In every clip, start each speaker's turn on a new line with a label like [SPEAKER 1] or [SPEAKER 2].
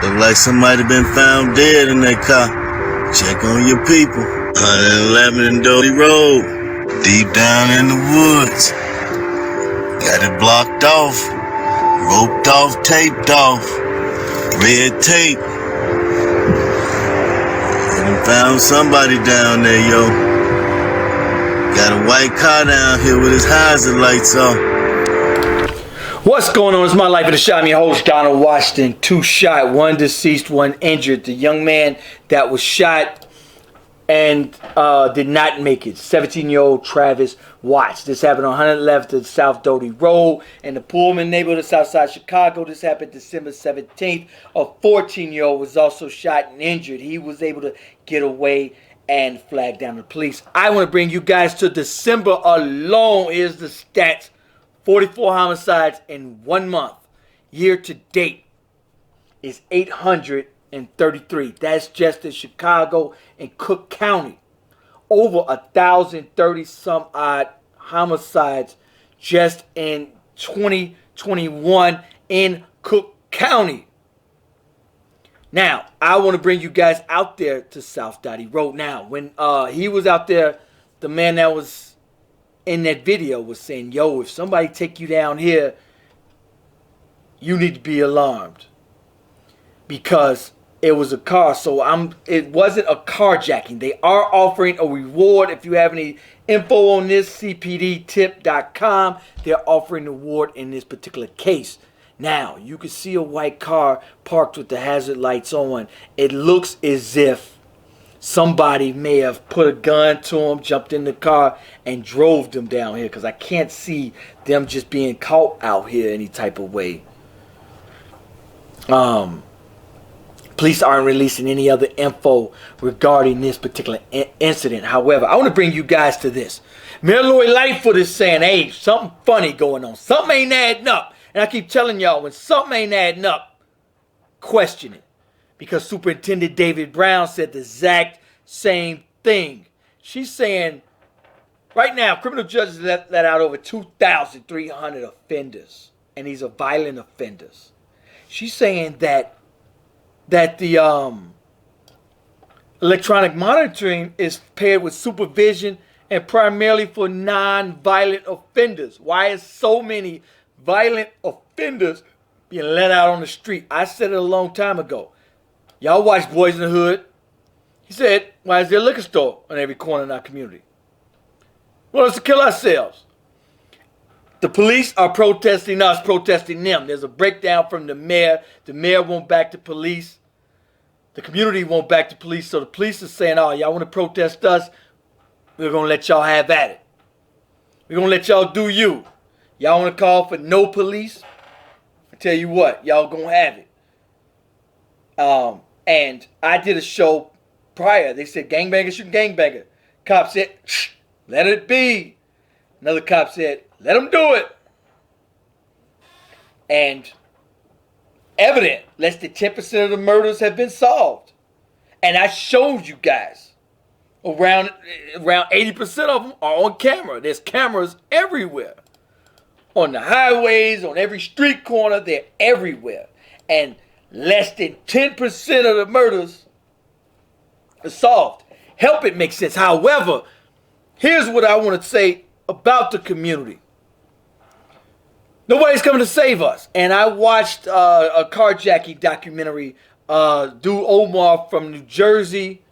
[SPEAKER 1] Look like somebody been found dead in their car. Check on your people. 111 and Doty Road. Deep down in the woods. Got it blocked off. Roped off, taped off. Red tape. And found somebody down there, yo. Got a white car down here with his hazard lights on.
[SPEAKER 2] What's going on? It's My Life in the Shot. I'm your host, Donald Washington. 2 shot, 1 deceased, 1 injured. The young man that was shot and did not make it. 17-year-old Travis Watts. This happened on 111th to South Doty Road in the Pullman neighborhood of Southside Chicago. This happened December 17th. A 14-year-old was also shot and injured. He was able to get away and flag down the police. I want to bring you guys to December alone. Here's the stats. 44 homicides in 1 month. Year to date is 833. That's just in Chicago and Cook County. Over 1,030 some odd homicides just in 2021 in Cook County. Now, I want to bring you guys out there to South Doty Road. Now, when he was out there, the man that was in that video was saying, yo, if somebody take you down here, you need to be alarmed. Because it was a car. So it wasn't a carjacking. They are offering a reward. If you have any info on this, cpdtip.com. They're offering a reward in this particular case. Now, you can see a white car parked with the hazard lights on. It looks as if somebody may have put a gun to him, jumped in the car, and drove them down here. Because I can't see them just being caught out here any type of way. Police aren't releasing any other info regarding this particular incident. However, I want to bring you guys to this. Mayor Lori Lightfoot is saying, hey, something funny going on. Something ain't adding up. And I keep telling y'all, when something ain't adding up, question it. Because Superintendent David Brown said the exact same thing. She's saying, right now, criminal judges let out over 2,300 offenders. And these are violent offenders. She's saying that the electronic monitoring is paired with supervision and primarily for non-violent offenders. Why is so many violent offenders being let out on the street? I said it a long time ago. Y'all watch Boys in the Hood. He said, why is there a liquor store on every corner in our community? We want us to kill ourselves. The police are protesting us, protesting them. There's a breakdown from the mayor. The mayor won't back the police. The community won't back the police. So the police are saying, oh, y'all want to protest us? We're going to let y'all have at it. We're going to let y'all do you. Y'all want to call for no police? I tell you what, y'all going to have it. And I did a show prior. They said, gangbanger shooting gangbanger. Cop said, shh, let it be. Another cop said, let them do it. And evident, less than 10% of the murders have been solved. And I showed you guys. Around 80% of them are on camera. There's cameras everywhere. On the highways, on every street corner, they're everywhere. And less than 10% of the murders are solved. Help it make sense. However, here's what I want to say about the community. Nobody's coming to save us. And I watched a carjacking documentary. Dude Omar from New Jersey.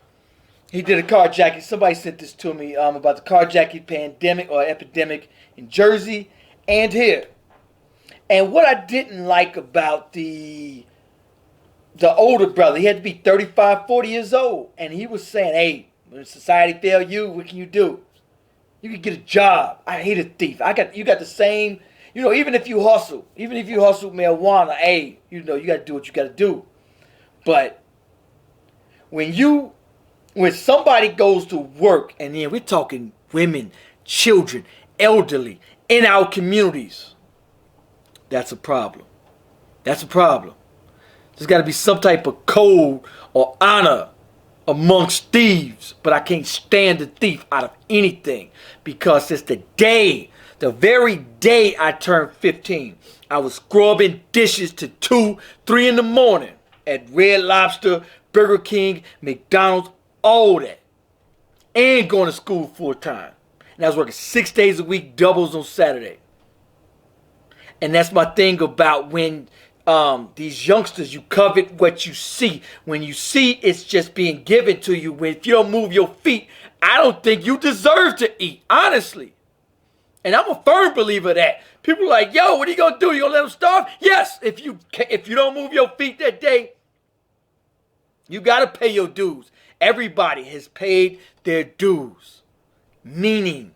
[SPEAKER 2] He did a carjacking. Somebody sent this to me about the carjacking pandemic or epidemic in Jersey and here. And what I didn't like about the older brother, he had to be 35, 40 years old. And he was saying, hey, when society fail you, what can you do? You can get a job. I hate a thief. You got the same, even if you hustle marijuana, hey, you got to do what you got to do. But when somebody goes to work, and then we're talking women, children, elderly, in our communities, that's a problem. That's a problem. There's got to be some type of code or honor amongst thieves. But I can't stand the thief out of anything. Because since the very day I turned 15, I was scrubbing dishes to 2, 3 in the morning. at Red Lobster, Burger King, McDonald's, all that. And going to school full time. And I was working 6 days a week, doubles on Saturday. And that's my thing about when these youngsters, you covet what you see. When you see it's just being given to you. If you don't move your feet, I don't think you deserve to eat, honestly. And I'm a firm believer of that. People are like, yo, what are you going to do? You going to let them starve? Yes, if you don't move your feet that day, you got to pay your dues. Everybody has paid their dues. Meaning,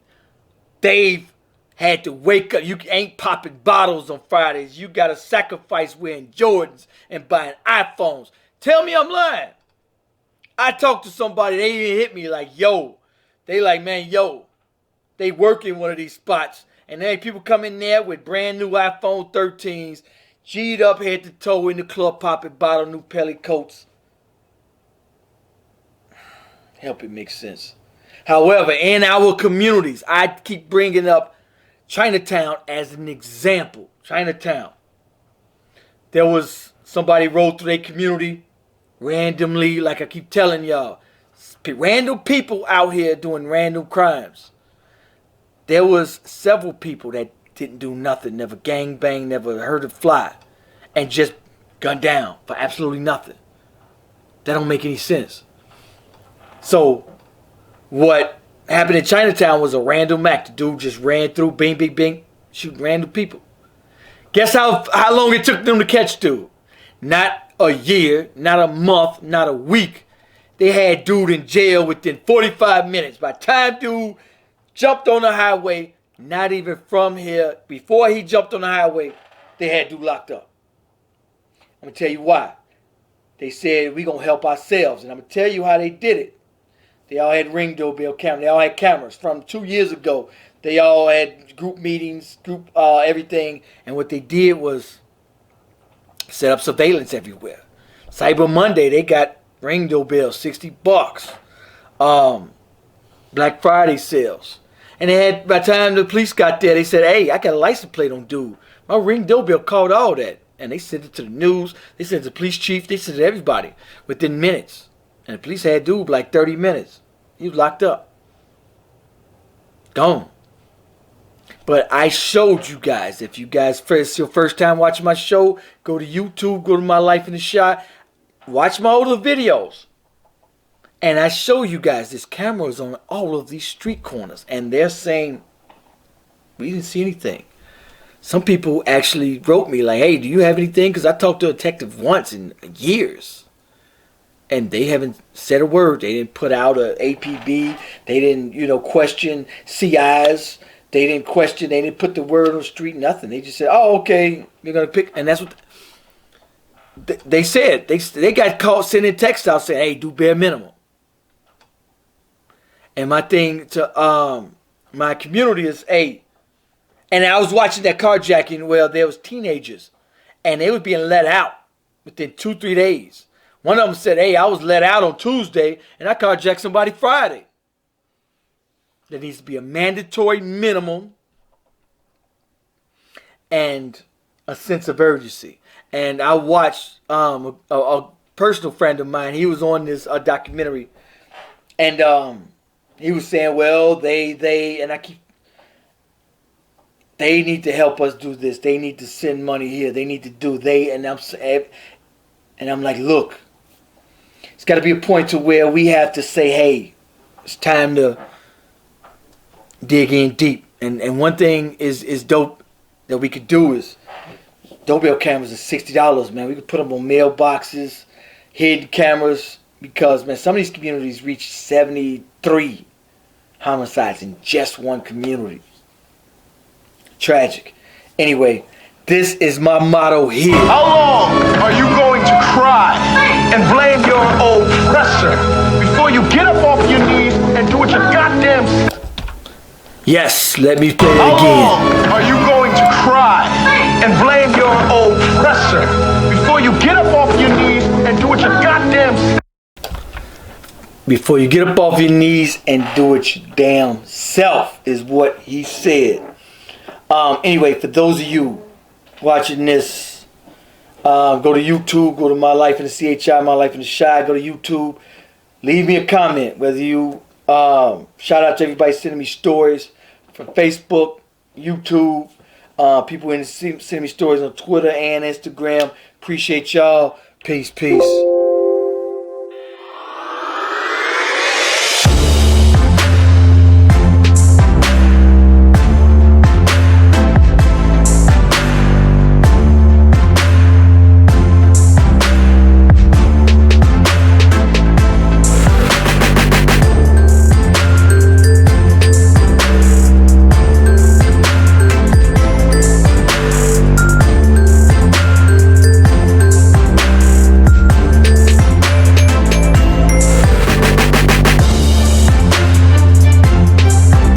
[SPEAKER 2] they've had to wake up. You ain't popping bottles on Fridays. You got to sacrifice wearing Jordans and buying iPhones. Tell me I'm lying. I talked to somebody, they even hit me like, yo. They like, man, yo. They work in one of these spots. And then people come in there with brand new iPhone 13s, G'd up head to toe in the club, popping bottle, new pelly coats. Help it make sense. However, in our communities, I keep bringing up Chinatown as an example. Chinatown. There was somebody rode through their community randomly, like I keep telling y'all. Random people out here doing random crimes. There was several people that didn't do nothing, never gangbang, never heard a fly, and just gunned down for absolutely nothing. That don't make any sense. So, what happened in Chinatown was a random act. The dude just ran through, bing, bing, bing, shooting random people. Guess how long it took them to catch dude? Not a year, not a month, not a week. They had dude in jail within 45 minutes. By the time dude jumped on the highway, not even from here, before he jumped on the highway, they had dude locked up. I'm going to tell you why. They said, we're going to help ourselves. And I'm going to tell you how they did it. They all had ring doorbell cameras. They all had cameras. From 2 years ago, they all had group meetings, group everything. And what they did was set up surveillance everywhere. Cyber Monday, they got ring doorbell, $60. Black Friday sales. And they had, by the time the police got there, they said, hey, I got a license plate on dude. My ring doorbell called all that. And they sent it to the news. They sent it to the police chief. They sent it to everybody within minutes. And the police had dude like 30 minutes. He was locked up. Gone. But I showed you guys. If you guys, it's your first time watching my show, go to YouTube, go to My Life in the Shot. Watch my older videos. And I show you guys this camera is on all of these street corners. And they're saying, we didn't see anything. Some people actually wrote me like, hey, do you have anything? Because I talked to a detective once in years. And they haven't said a word. They didn't put out a APB. They didn't, question CIs. They didn't put the word on the street, nothing. They just said, oh, okay, you're going to pick. And that's what they said. They got caught sending text out saying, hey, do bare minimum. And my thing to my community is, hey, and I was watching that carjacking where there was teenagers. And they was being let out within 2-3 days. One of them said, hey, I was let out on Tuesday and I carjacked somebody Friday. There needs to be a mandatory minimum and a sense of urgency. And I watched a personal friend of mine. He was on this documentary. And he was saying, well, they need to help us do this. They need to send money here. They need to do and I'm like, look. It's got to be a point to where we have to say, hey, it's time to dig in deep. And one thing is dope that we could do is doorbell cameras are $60, man. We could put them on mailboxes, hidden cameras, because, man, some of these communities reach 73 homicides in just one community. Tragic. Anyway, this is my motto here.
[SPEAKER 3] How long are you going to cry and blame your oppressor before you get up off your knees and do what you goddamn...
[SPEAKER 2] Yes, let me play it
[SPEAKER 3] How
[SPEAKER 2] again.
[SPEAKER 3] long are you going to cry and blame your oppressor before you get up off your knees and do what you goddamn...
[SPEAKER 2] Before you get up off your knees and do it your damn self is what he said. Anyway, for those of you watching this Go to YouTube. Go to My Life in the CHI, My Life in the Shy. Go to YouTube. Leave me a comment. Whether you shout out to everybody sending me stories from Facebook, YouTube. People sending me stories on Twitter and Instagram. Appreciate y'all. Peace, peace.